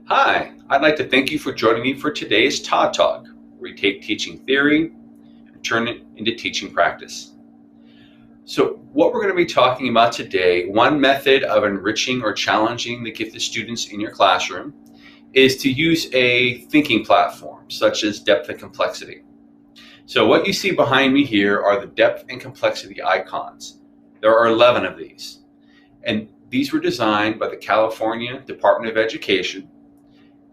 Hi, I'd like to thank you for joining me for today's Todd Talk, where we take teaching theory and turn it into teaching practice. So what we're going to be talking about today, one method of enriching or challenging the gifted students in your classroom is to use a thinking platform, such as depth and complexity. So what you see behind me here are the depth and complexity icons. There are 11 of these, and these were designed by the California Department of Education.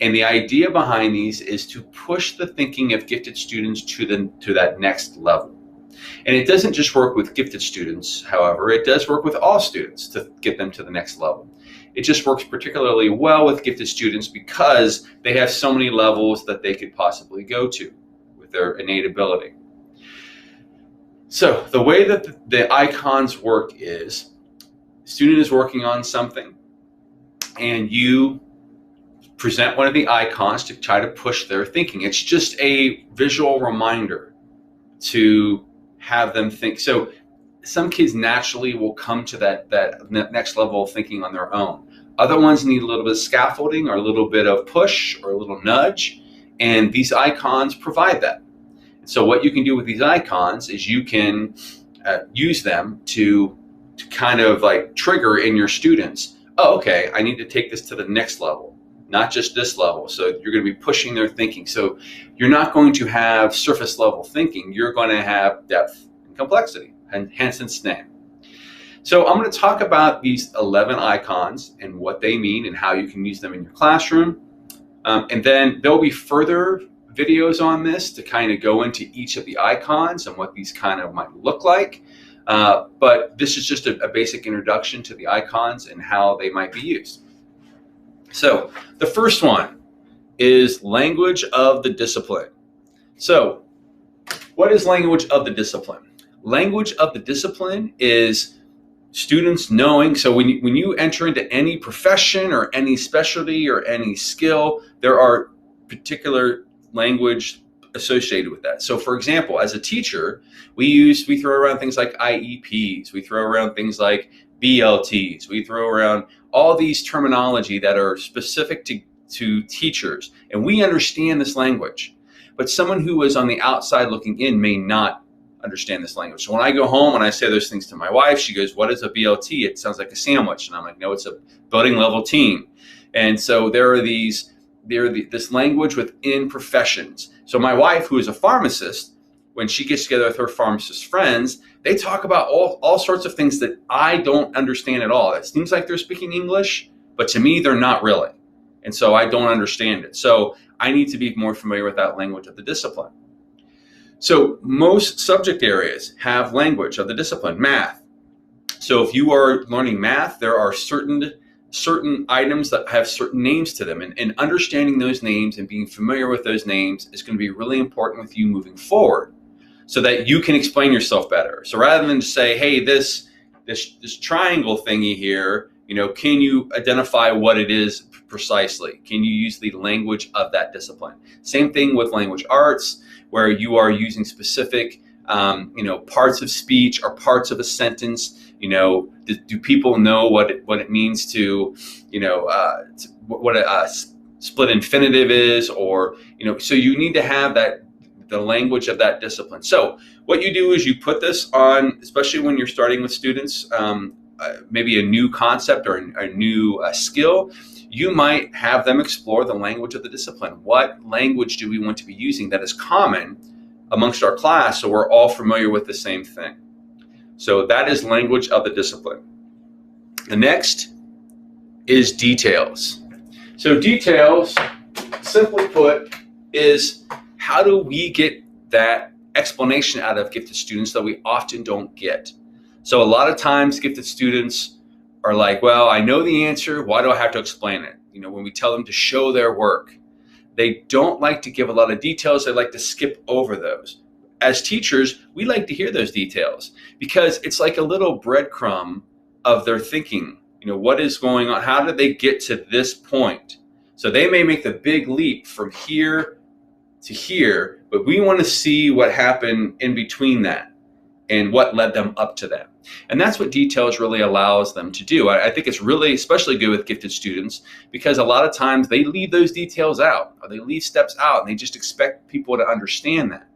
And the idea behind these is to push the thinking of gifted students to that next level. And it doesn't just work with gifted students, however, it does work with all students to get them to the next level. It just works particularly well with gifted students because they have so many levels that they could possibly go to with their innate ability. So the way that the icons work is, the student is working on something and you present one of the icons to try to push their thinking. It's just a visual reminder to have them think. So some kids naturally will come to that next level of thinking on their own. Other ones need a little bit of scaffolding or a little bit of push or a little nudge, and these icons provide that. So what you can do with these icons is you can use them to kind of like trigger in your students, oh, okay, I need to take this to the next level, not just this level. So you're going to be pushing their thinking. So you're not going to have surface level thinking. You're going to have depth and complexity, and hence its name. So I'm going to talk about these 11 icons and what they mean and how you can use them in your classroom. And then there'll be further videos on this to kind of go into each of the icons and what these kind of might look like. But this is just a basic introduction to the icons and how they might be used. So the first one is language of the discipline. So what is language of the discipline? Language of the discipline is students knowing, so when you enter into any profession or any specialty or any skill, there are particular language associated with that. So for example, as a teacher, we throw around things like IEPs, we throw around things like BLTs, we throw around all these terminology that are specific to teachers, and we understand this language. But someone who is on the outside looking in may not understand this language. So when I go home and I say those things to my wife, she goes, "What is a BLT? It sounds like a sandwich." And I'm like, "No, it's a building level team." And so there are this language within professions. So my wife, who is a pharmacist, when she gets together with her pharmacist friends, they talk about all sorts of things that I don't understand at all. It seems like they're speaking English, but to me, they're not really. And so I don't understand it. So I need to be more familiar with that language of the discipline. So most subject areas have language of the discipline. Math. So if you are learning math, there are certain items that have certain names to them, and understanding those names and being familiar with those names is going to be really important with you moving forward, so that you can explain yourself better. So rather than just say, "Hey, this triangle thingy here, can you identify what it is precisely?" Can you use the language of that discipline? Same thing with language arts, where you are using specific, parts of speech or parts of a sentence. Do people know what it means to, what a split infinitive is, or so you need to have the language of that discipline. So what you do is you put this on, especially when you're starting with students, maybe a new concept or a new skill. You might have them explore the language of the discipline. What language do we want to be using that is common amongst our class, so we're all familiar with the same thing? So that is language of the discipline. The next is details. So details, simply put, is how do we get that explanation out of gifted students that we often don't get? So a lot of times gifted students are like, "Well, I know the answer. Why do I have to explain it?" When we tell them to show their work, they don't like to give a lot of details. They like to skip over those. As teachers, we like to hear those details because it's like a little breadcrumb of their thinking. What is going on? How did they get to this point? So they may make the big leap from here to here, but we want to see what happened in between that. and what led them up to that. And that's what details really allows them to do. I think it's really especially good with gifted students, because a lot of times they leave those details out, or they leave steps out, and they just expect people to understand that.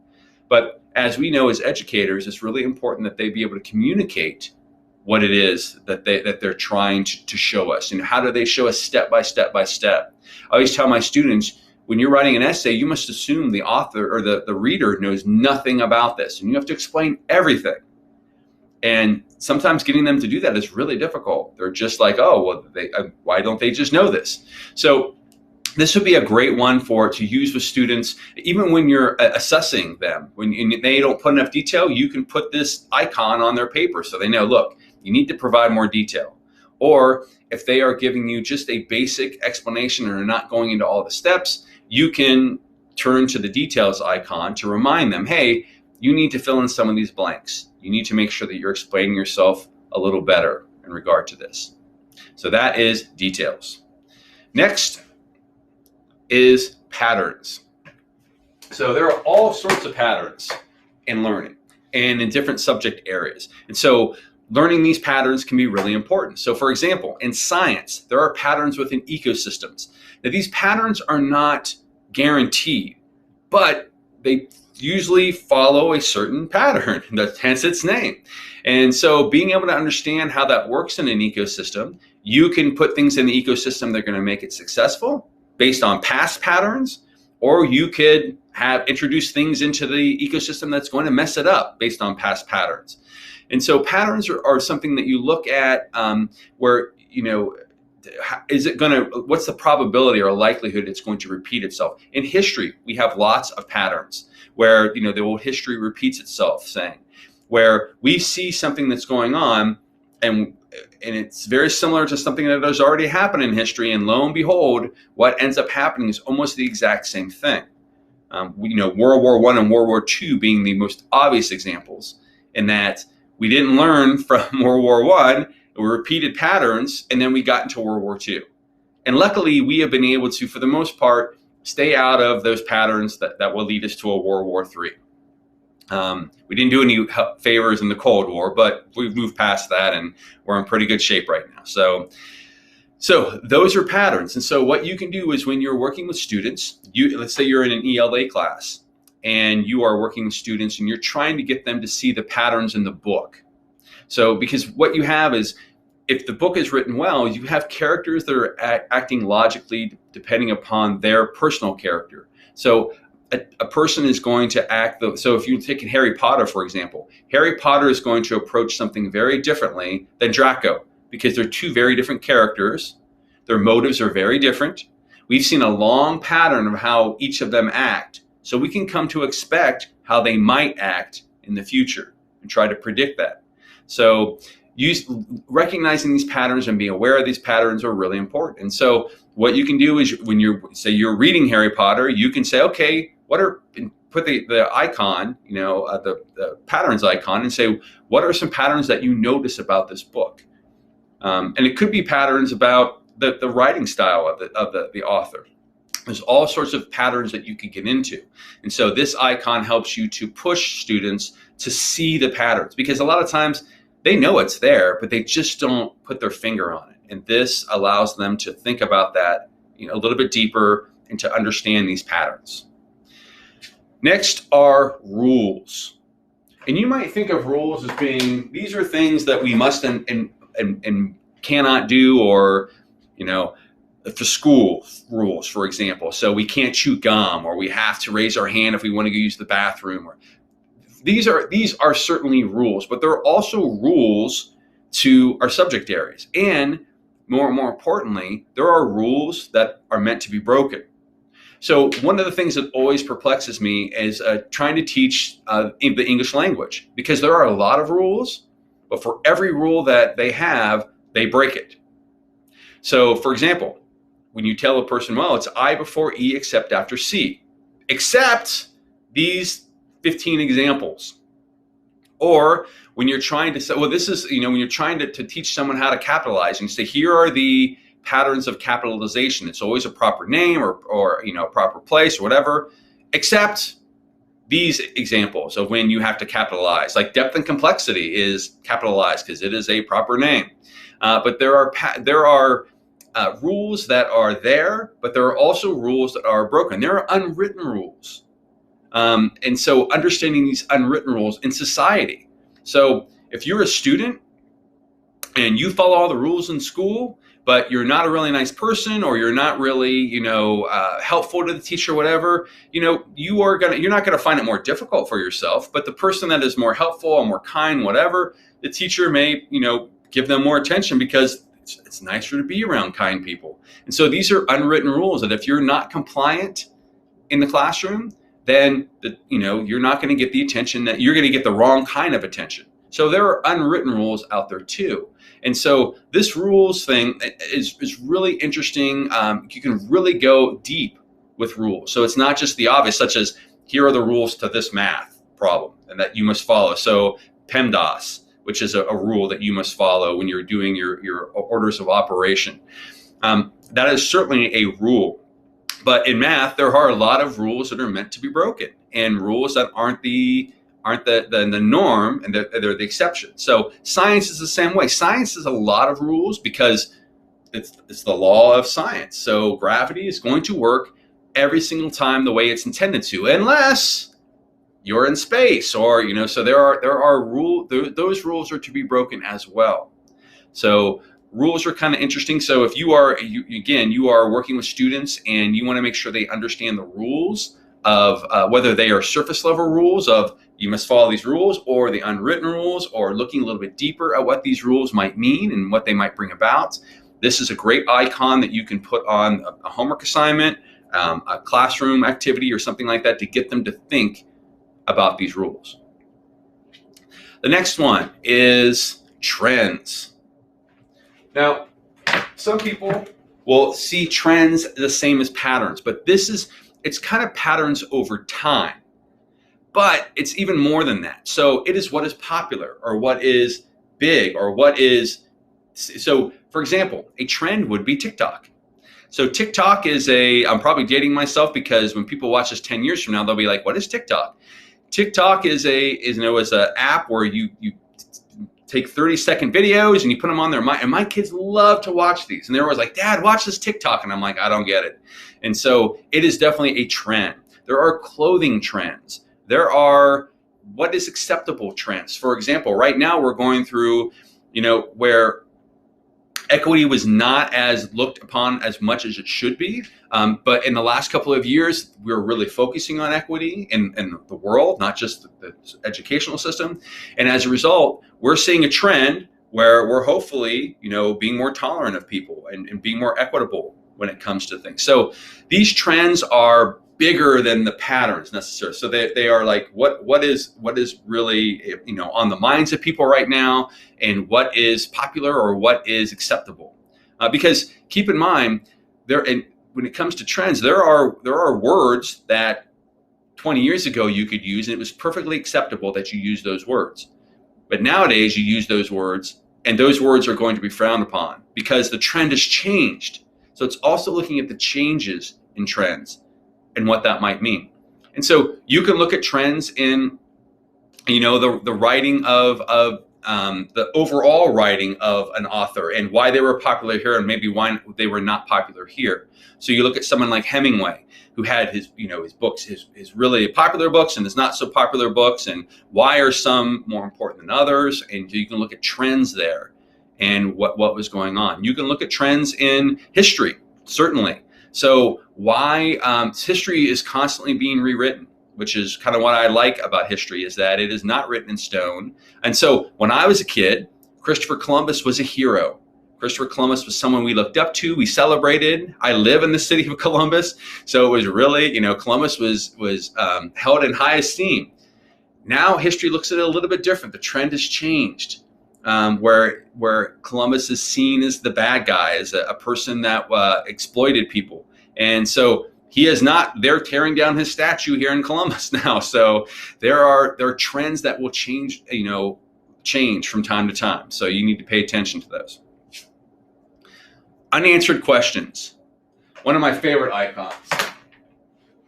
But as we know as educators, it's really important that they be able to communicate what it is that they're trying to show us. And how do they show us step by step by step? I always tell my students, when you're writing an essay, you must assume the author or the reader knows nothing about this, and you have to explain everything. And sometimes getting them to do that is really difficult. They're just like, oh, well, why don't they just know this? So this would be a great one to use with students, even when you're assessing them. When they don't put enough detail, you can put this icon on their paper so they know, look, you need to provide more detail. Or if they are giving you just a basic explanation and are not going into all the steps, you can turn to the details icon to remind them, hey, you need to fill in some of these blanks. You need to make sure that you're explaining yourself a little better in regard to this. So that is details. Next is patterns. So there are all sorts of patterns in learning and in different subject areas. And so learning these patterns can be really important. So for example, in science, there are patterns within ecosystems. Now these patterns are not guaranteed, but they usually follow a certain pattern, hence its name. And so being able to understand how that works in an ecosystem, you can put things in the ecosystem that are going to make it successful based on past patterns, or you could have introduced things into the ecosystem that's going to mess it up based on past patterns. And so patterns are something that you look at where, what's the probability or likelihood it's going to repeat itself? In history, we have lots of patterns where, the old history repeats itself, where we see something that's going on and it's very similar to something that has already happened in history, and lo and behold, what ends up happening is almost the exact same thing. World War I and World War II being the most obvious examples, in that we didn't learn from World War I, we repeated patterns, and then we got into World War II. And luckily, we have been able to, for the most part, stay out of those patterns that will lead us to a World War III. We didn't do any favors in the Cold War, but we've moved past that and we're in pretty good shape right now. So those are patterns. And so what you can do is when you're working with students, let's say you're in an ELA class and you are working with students and you're trying to get them to see the patterns in the book. So because what you have is, if the book is written well, you have characters that are acting logically depending upon their personal character. So a person is going to act, so if you take Harry Potter, for example, Harry Potter is going to approach something very differently than Draco, because they're two very different characters. Their motives are very different. We've seen a long pattern of how each of them act, so we can come to expect how they might act in the future and try to predict that. So recognizing these patterns and being aware of these patterns are really important. And so what you can do is, when you're reading Harry Potter, you can say, okay, put the icon, the patterns icon, and say, what are some patterns that you notice about this book? And it could be patterns about the writing style of the author. There's all sorts of patterns that you can get into. And so this icon helps you to push students to see the patterns, because a lot of times they know it's there, but they just don't put their finger on it. And this allows them to think about that, a little bit deeper and to understand these patterns. Next are rules. And you might think of rules as being, these are things that we must and cannot do, or, for school rules, for example. So we can't chew gum, or we have to raise our hand if we want to go use the bathroom. Or these are certainly rules, but there are also rules to our subject areas. And more importantly, there are rules that are meant to be broken. So one of the things that always perplexes me is trying to teach the English language, because there are a lot of rules, but for every rule that they have, they break it. So for example, when you tell a person, well, it's I before E except after C, except these 15 examples. Or when you're trying to say, well, this is, when you're trying to teach someone how to capitalize, and say, here are the patterns of capitalization. It's always a proper name or a proper place or whatever, except these examples of when you have to capitalize, like depth and complexity is capitalized because it is a proper name. But there are rules that are there, but there are also rules that are broken. There are unwritten rules. And so understanding these unwritten rules in society. So if you're a student and you follow all the rules in school, but you're not a really nice person, or you're not really, helpful to the teacher, or whatever, you're not going to find it more difficult for yourself. But the person that is more helpful or more kind, whatever, the teacher may, give them more attention because it's nicer to be around kind people. And so these are unwritten rules that if you're not compliant in the classroom, then you're not going to get the attention that you're going to get the wrong kind of attention. So there are unwritten rules out there too. And so this rules thing is really interesting. You can really go deep with rules. So it's not just the obvious, such as here are the rules to this math problem and that you must follow. So PEMDAS, which is a rule that you must follow when you're doing your orders of operation. That is certainly a rule. But in math, there are a lot of rules that are meant to be broken, and rules that aren't the norm, and they're the exception. So science is the same way. Science has a lot of rules because it's the law of science. So gravity is going to work every single time the way it's intended to, unless you're in space, or so there are rules. Those rules are to be broken as well. So rules are kind of interesting. So if you are working with students and you want to make sure they understand the rules of whether they are surface level rules of you must follow these rules, or the unwritten rules, or looking a little bit deeper at what these rules might mean and what they might bring about, this is a great icon that you can put on a homework assignment, a classroom activity, or something like that to get them to think about these rules. The next one is trends. Now, some people will see trends the same as patterns, but it's kind of patterns over time. But it's even more than that. So it is what is popular, or what is big, or what is. So, for example, a trend would be TikTok. So TikTok is I'm probably dating myself, because when people watch this 10 years from now, they'll be like, what is TikTok? TikTok is an app where you take 30-second videos and you put them on there. And my kids love to watch these. And they're always like, Dad, watch this TikTok. And I'm like, I don't get it. And so it is definitely a trend. There are clothing trends. There are what is acceptable trends. For example, right now we're going through, where equity was not as looked upon as much as it should be. But in the last couple of years, we're really focusing on equity in the world, not just the educational system. And as a result, we're seeing a trend where we're hopefully, being more tolerant of people and being more equitable when it comes to things. So these trends are bigger than the patterns necessarily. So they are like what is really on the minds of people right now, and what is popular or what is acceptable. Because keep in mind, when it comes to trends, there are words that 20 years ago you could use, and it was perfectly acceptable that you use those words. But nowadays you use those words, and those words are going to be frowned upon because the trend has changed. So it's also looking at the changes in trends and what that might mean. And so you can look at trends in, the writing of the overall writing of an author, and why they were popular here and maybe why they were not popular here. So you look at someone like Hemingway, who had his books, his really popular books and his not so popular books, and why are some more important than others? And you can look at trends there and what was going on. You can look at trends in history, certainly. So why history is constantly being rewritten, which is kind of what I like about history, is that it is not written in stone. And so when I was a kid, Christopher Columbus was a hero. Christopher Columbus was someone we looked up to, we celebrated. I live in the city of Columbus, so it was really, Columbus was held in high esteem. Now history looks at it a little bit different. The trend has changed, where Columbus is seen as the bad guy, as a person that exploited people. And so he is not, they're tearing down his statue here in Columbus now. So there are trends that will change from time to time. So you need to pay attention to those. Unanswered questions. One of my favorite icons.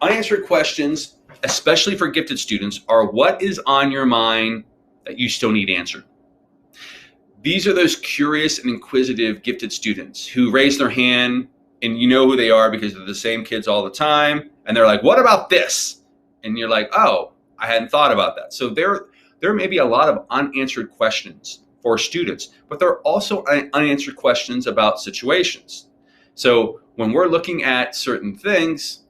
Unanswered questions especially for gifted students, are what is on your mind that you still need answered. These are those curious and inquisitive gifted students who raise their hand, and you know who they are because they're the same kids all the time. And they're like, what about this? And you're like, oh, I hadn't thought about that. So there may be a lot of unanswered questions for students, but there are also unanswered questions about situations. So when we're looking at certain things,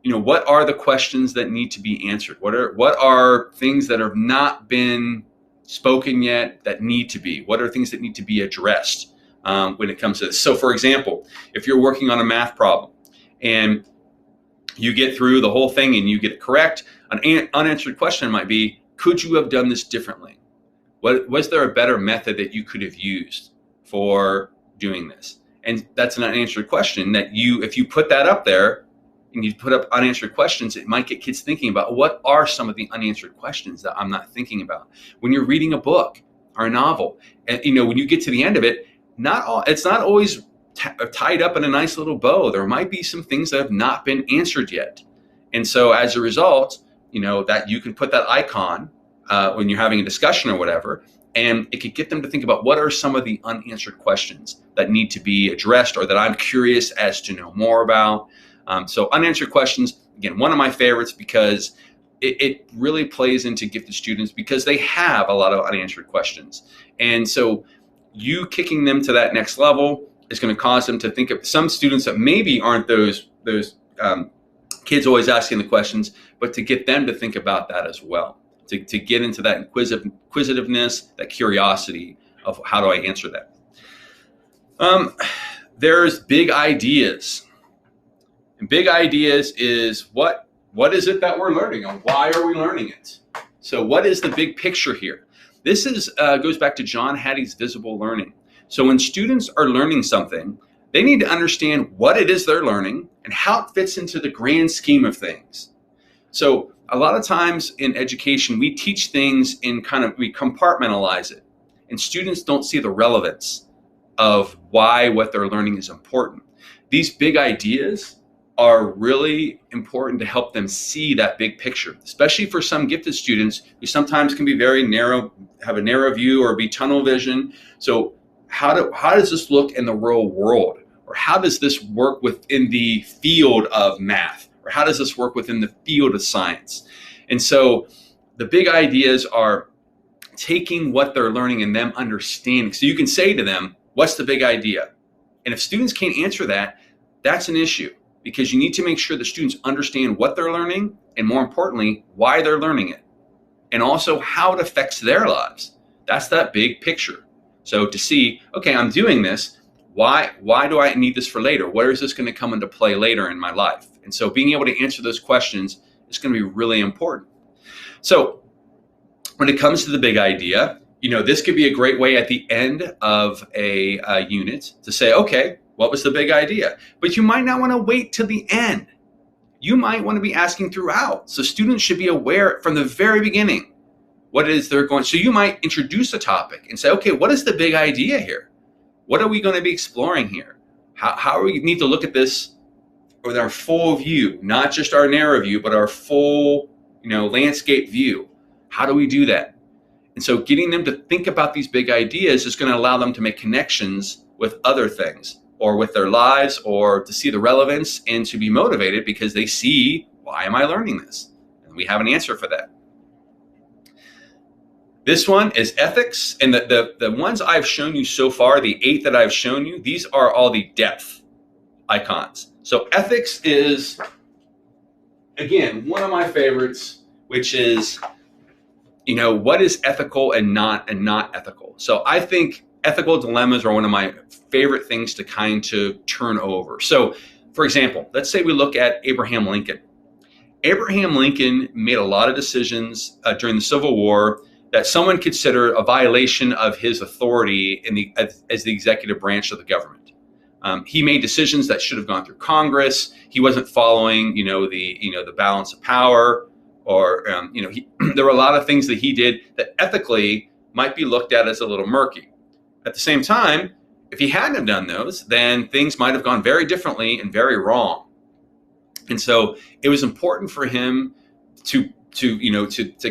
what are the questions that need to be answered? What are things that have not been spoken yet that need to be? What are things that need to be addressed when it comes to this? So for example, if you're working on a math problem and you get through the whole thing and you get it correct, an unanswered question might be, could you have done this differently? Was there a better method that you could have used for doing this? And that's an unanswered question that if you put that up there and you put up unanswered questions, it might get kids thinking about what are some of the unanswered questions that I'm not thinking about. When you're reading a book or a novel, and when you get to the end of it, it's not always tied up in a nice little bow. There might be some things that have not been answered yet. And so as a result, that you can put that icon when you're having a discussion or whatever, and it could get them to think about what are some of the unanswered questions that need to be addressed or that I'm curious as to know more about. So unanswered questions, again, one of my favorites because it really plays into gifted students because they have a lot of unanswered questions. And so you kicking them to that next level is going to cause them to think of some students that maybe aren't those kids always asking the questions, but to get them to think about that as well, to get into that inquisitiveness, that curiosity of how do I answer that. There's big ideas. And big ideas is what is it that we're learning and why are we learning it? So what is the big picture here? This goes back to John Hattie's visible learning. So when students are learning something, they need to understand what it is they're learning and how it fits into the grand scheme of things. So a lot of times in education, we teach things we compartmentalize it, and students don't see the relevance of why what they're learning is important. These big ideas are really important to help them see that big picture, especially for some gifted students who sometimes can be very narrow, have a narrow view or be tunnel vision. So how does this look in the real world? Or how does this work within the field of math? Or how does this work within the field of science? And so the big ideas are taking what they're learning and them understanding. So you can say to them, what's the big idea? And if students can't answer that, that's an issue, because you need to make sure the students understand what they're learning and, more importantly, why they're learning it, and also how it affects their lives. That's that big picture. So to see, okay, I'm doing this. Why do I need this for later? Where is this going to come into play later in my life? And so being able to answer those questions is going to be really important. So when it comes to the big idea, this could be a great way at the end of a unit to say, okay, what was the big idea? But you might not want to wait till the end. You might want to be asking throughout. So students should be aware from the very beginning what it is they're going. So you might introduce a topic and say, okay, what is the big idea here? What are we going to be exploring here? How are we need to look at this with our full view, not just our narrow view, but our full, landscape view? How do we do that? And so getting them to think about these big ideas is going to allow them to make connections with other things or with their lives, or to see the relevance and to be motivated because they see, why am I learning this? And we have an answer for that. This one is ethics, and the ones I've shown you so far, the 8 that I've shown you, these are all the depth icons. So ethics is, again, one of my favorites, which is, what is ethical and not ethical. So I think ethical dilemmas are one of my favorite things to kind of turn over. So, for example, let's say we look at Abraham Lincoln. Abraham Lincoln made a lot of decisions during the Civil War that someone considered a violation of his authority as the executive branch of the government. He made decisions that should have gone through Congress. He wasn't following, the balance of power, or there were a lot of things that he did that ethically might be looked at as a little murky. At the same time, if he hadn't have done those, then things might have gone very differently and very wrong. And so it was important for him to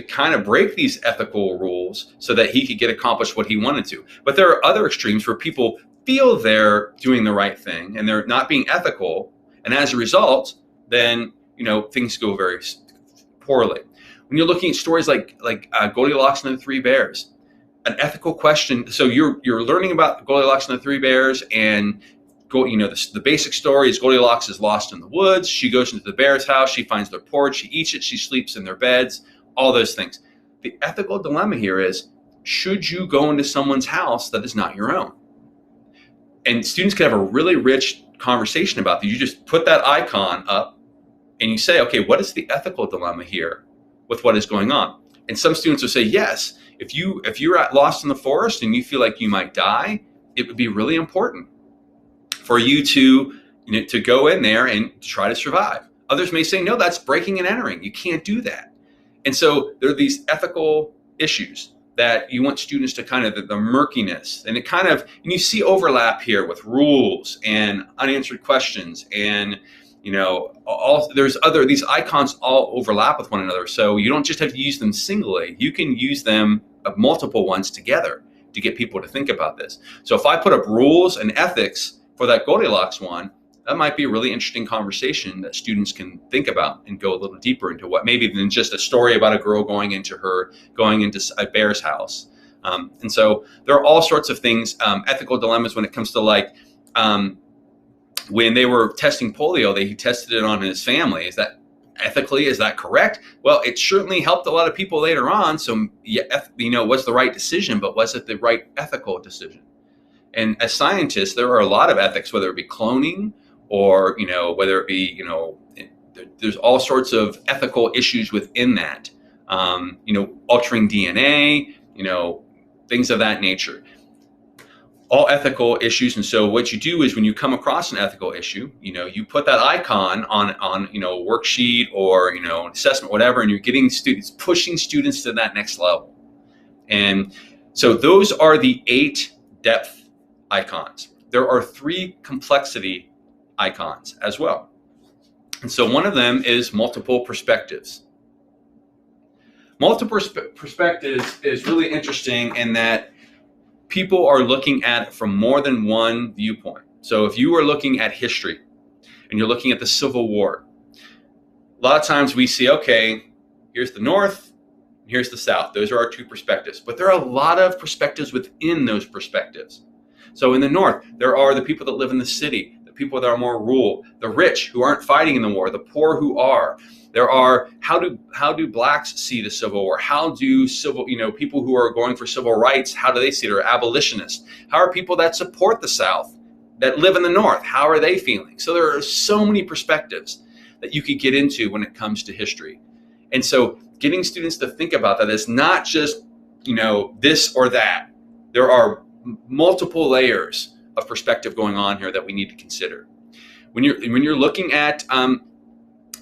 kind of break these ethical rules so that he could get accomplished what he wanted to. But there are other extremes where people feel they're doing the right thing and they're not being ethical, and as a result, then things go very poorly. When you're looking at stories like Goldilocks and the Three Bears, an ethical question. So you're learning about Goldilocks and the Three Bears, and the basic story is Goldilocks is lost in the woods. She goes into the bear's house. She finds their porridge. She eats it. She sleeps in their beds. All those things. The ethical dilemma here is: should you go into someone's house that is not your own? And students can have a really rich conversation about that. You just put that icon up, and you say, okay, what is the ethical dilemma here with what is going on? And some students will say, yes, if you're lost in the forest and you feel like you might die, it would be really important for you to go in there and try to survive. Others may say, no, that's breaking and entering. You can't do that. And so there are these ethical issues that you want students to kind of, the murkiness, and you see overlap here with rules and unanswered questions, and these icons all overlap with one another. So you don't just have to use them singly. You can use them multiple ones together to get people to think about this. So if I put up rules and ethics for that Goldilocks one, that might be a really interesting conversation that students can think about and go a little deeper into what maybe than just a story about a girl going into a bear's house. And so there are all sorts of things, ethical dilemmas when it comes to when they were testing polio, he tested it on his family. Is that correct? Well, it certainly helped a lot of people later on. So, it was the right decision, but was it the right ethical decision? And as scientists, there are a lot of ethics, whether it be cloning or, whether it be, there's all sorts of ethical issues within that, altering DNA, things of that nature. All ethical issues. And so what you do is when you come across an ethical issue, you put that icon on a worksheet or, an assessment, whatever, and you're pushing students to that next level. And so those are the 8 depth icons. There are 3 complexity icons as well. And so one of them is multiple perspectives. Multiple perspectives is really interesting in that people are looking at it from more than one viewpoint. So if you are looking at history and you're looking at the Civil War, a lot of times we see, okay, here's the North, here's the South. Those are our 2 perspectives. But there are a lot of perspectives within those perspectives. So in the North, there are the people that live in the city, the people that are more rural, the rich who aren't fighting in the war, the poor who are. There are how do blacks see the Civil War? How do people who are going for civil rights, how do they see it? Or abolitionists? How are people that support the South, that live in the North, how are they feeling? So there are so many perspectives that you could get into when it comes to history. And so getting students to think about that is not just, this or that. There are multiple layers of perspective going on here that we need to consider. When you're looking at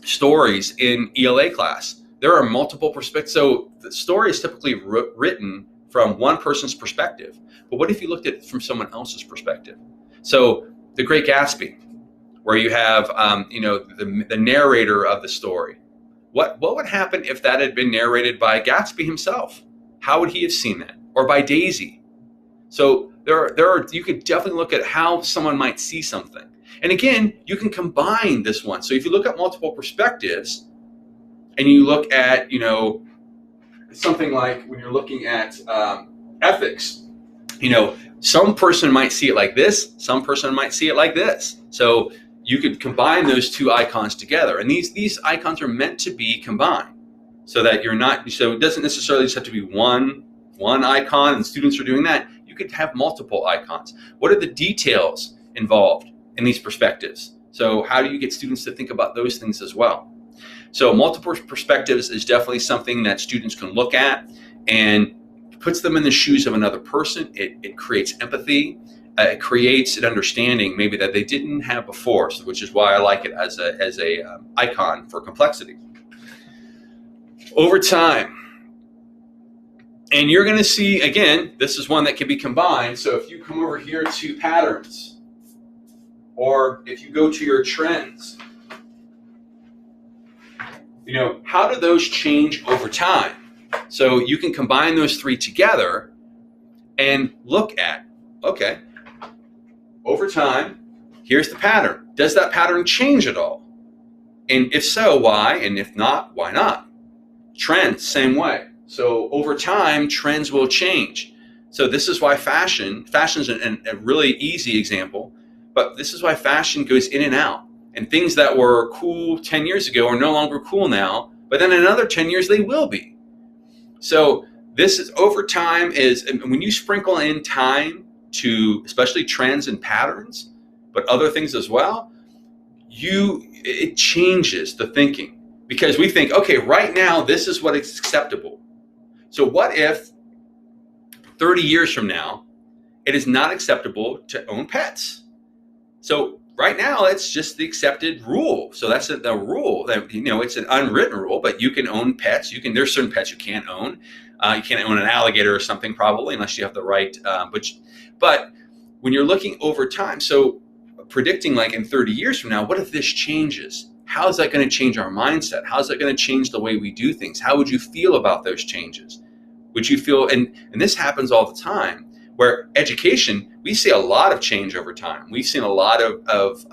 stories in ELA class, there are multiple perspectives. So the story is typically written from one person's perspective. But what if you looked at it from someone else's perspective? So The Great Gatsby, where you have the narrator of the story. What would happen if that had been narrated by Gatsby himself? How would he have seen that? Or by Daisy? So you could definitely look at how someone might see something. And again, you can combine this one. So if you look at multiple perspectives and you look at, something like when you're looking at ethics, some person might see it like this, some person might see it like this. So you could combine those 2 icons together. And these icons are meant to be combined so that so it doesn't necessarily just have to be one icon and students are doing that. You could have multiple icons. What are the details involved in these perspectives? So how do you get students to think about those things as well? So multiple perspectives is definitely something that students can look at and puts them in the shoes of another person. It creates empathy. It creates an understanding maybe that they didn't have before, which is why I like it as a icon for complexity. Over time, and you're going to see, again, this is one that can be combined. So if you come over here to patterns, or if you go to your trends, how do those change over time? So you can combine those three together and look at, okay, over time, here's the pattern. Does that pattern change at all? And if so, why? And if not, why not? Trends, same way. So over time, trends will change. So this is why fashion's a really easy example, but this is why fashion goes in and out. And things that were cool 10 years ago are no longer cool now, but then in another 10 years, they will be. So this is over time and when you sprinkle in time to especially trends and patterns, but other things as well, it changes the thinking, because we think, okay, right now, this is what is acceptable. So what if 30 years from now, it is not acceptable to own pets? So right now, it's just the accepted rule. So that's the rule that, it's an unwritten rule, but you can own pets. There's certain pets you can't own. You can't own an alligator or something probably unless you have the right, but when you're looking over time, so predicting like in 30 years from now, what if this changes? How is that going to change our mindset? How is that going to change the way we do things? How would you feel about those changes? Would you feel, and this happens all the time, where education, we see a lot of change over time. We've seen a lot of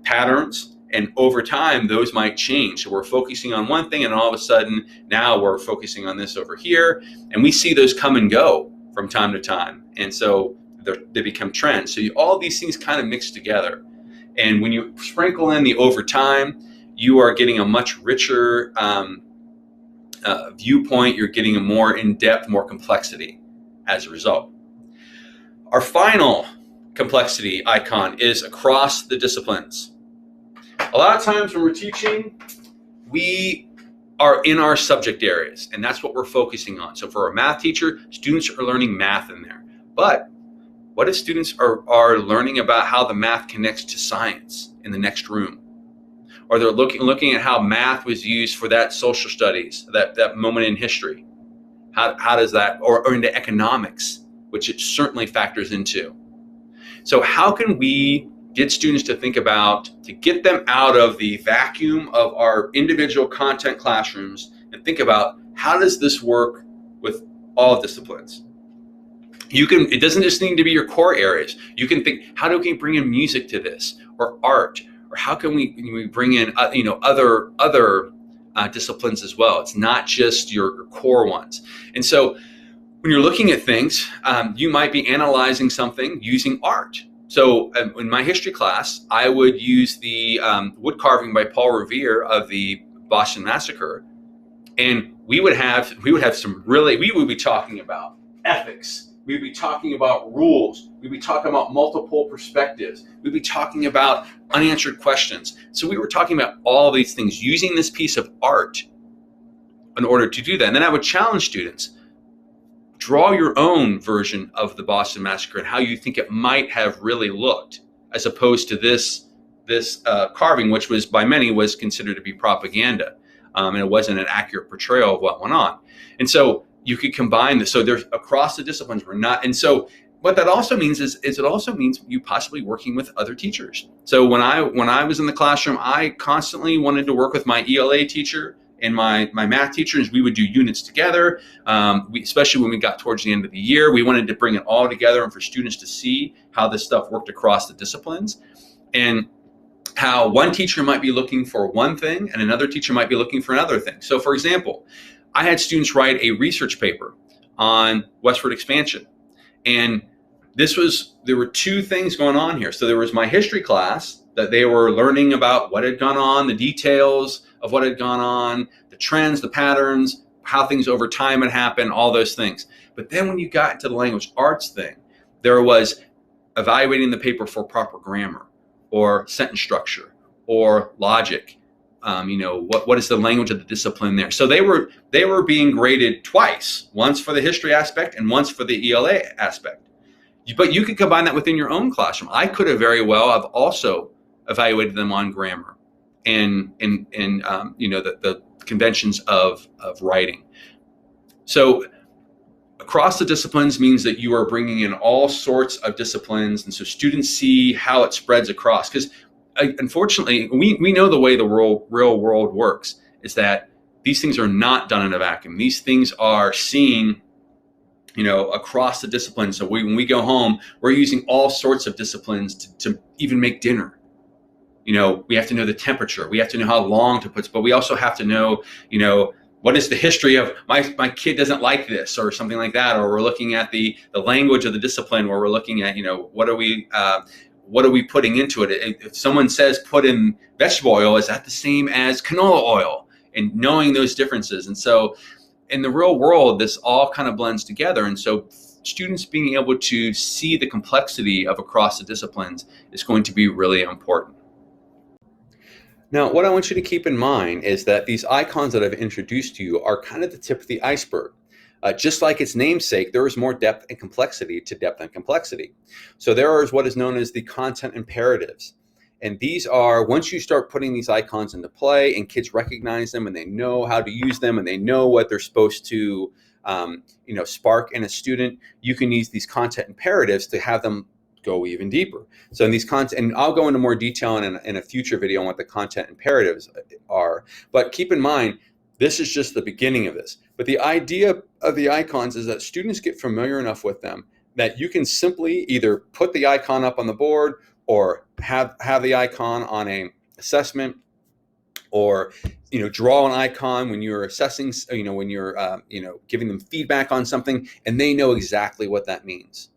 patterns, and over time, those might change. So we're focusing on one thing, and all of a sudden, now we're focusing on this over here, and we see those come and go from time to time. And so they become trends. So all these things kind of mix together. And when you sprinkle in the over time, you are getting a much richer viewpoint. You're getting a more in-depth, more complexity as a result. Our final complexity icon is across the disciplines. A lot of times when we're teaching, we are in our subject areas, and that's what we're focusing on. So for a math teacher, students are learning math in there. But what if students are learning about how the math connects to science in the next room? Or they're looking at how math was used for that social studies, that moment in history. How does that, or into economics, which it certainly factors into. So how can we get students to think about, to get them out of the vacuum of our individual content classrooms and think about, how does this work with all disciplines? It doesn't just need to be your core areas. You can think, how do we bring in music to this, or art, or how can we bring in other disciplines as well? It's not just your core ones. And so when you're looking at things, you might be analyzing something using art. So in my history class, I would use the wood carving by Paul Revere of the Boston Massacre, and we would be talking about ethics. We'd be talking about rules. We'd be talking about multiple perspectives. We'd be talking about unanswered questions. So we were talking about all these things, using this piece of art in order to do that. And then I would challenge students, draw your own version of the Boston Massacre and how you think it might have really looked, as opposed to this carving, which was by many was considered to be propaganda, and it wasn't an accurate portrayal of what went on. And so you could combine this. So there's across the disciplines, we're not. And so what that also means is it also means you possibly working with other teachers. So when I was in the classroom, I constantly wanted to work with my ELA teacher and my math teachers. We would do units together. Especially when we got towards the end of the year, we wanted to bring it all together and for students to see how this stuff worked across the disciplines, and how one teacher might be looking for one thing and another teacher might be looking for another thing. So for example, I had students write a research paper on westward expansion. And there were two things going on here. So there was my history class that they were learning about what had gone on, the details of what had gone on, the trends, the patterns, how things over time had happened, all those things. But then when you got into the language arts thing, there was evaluating the paper for proper grammar or sentence structure or logic. What is the language of the discipline there? So they were being graded twice, once for the history aspect and once for the ELA aspect. But you could combine that within your own classroom. I could have very well have also evaluated them on grammar and the conventions of writing. So across the disciplines means that you are bringing in all sorts of disciplines, and so students see how it spreads across. Because unfortunately, we know the way the real world works is that these things are not done in a vacuum. These things are seen, across the disciplines. So when we go home, we're using all sorts of disciplines to even make dinner. We have to know the temperature. We have to know how long to put, but we also have to know, what is the history of my kid doesn't like this or something like that. Or we're looking at the language of the discipline, where we're looking at, what are we putting into it? If someone says put in vegetable oil, is that the same as canola oil? And knowing those differences. And so in the real world, this all kind of blends together. And so students being able to see the complexity of across the disciplines is going to be really important. Now, what I want you to keep in mind is that these icons that I've introduced to you are kind of the tip of the iceberg. Just like its namesake, there is more depth and complexity to depth and complexity. So there is what is known as the content imperatives. And these are, once you start putting these icons into play and kids recognize them and they know how to use them and they know what they're supposed to spark in a student, you can use these content imperatives to have them go even deeper. So in these content, and I'll go into more detail in a future video on what the content imperatives are, but keep in mind, this is just the beginning of this. But the idea of the icons is that students get familiar enough with them that you can simply either put the icon up on the board or have the icon on an assessment, or draw an icon when you're assessing, when you're giving them feedback on something, and they know exactly what that means,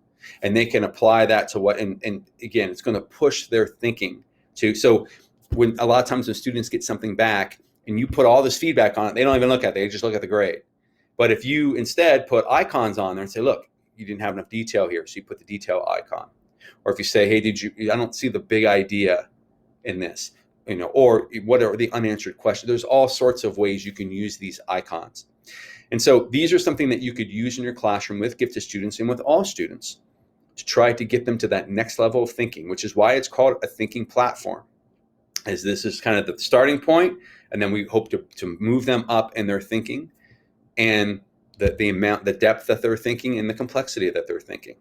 and they can apply that to what. And again, it's going to push their thinking to. So when a lot of times when students get something back and you put all this feedback on it, they don't even look at it; they just look at the grade. But if you instead put icons on there and say, "Look, you didn't have enough detail here," so you put the detail icon. Or if you say, "Hey, I don't see the big idea in this," or what are the unanswered questions? There's all sorts of ways you can use these icons. And so these are something that you could use in your classroom with gifted students and with all students to try to get them to that next level of thinking, which is why it's called a thinking platform, as this is kind of the starting point, and then we hope to move them up in their thinking and the depth that they're thinking and the complexity that they're thinking.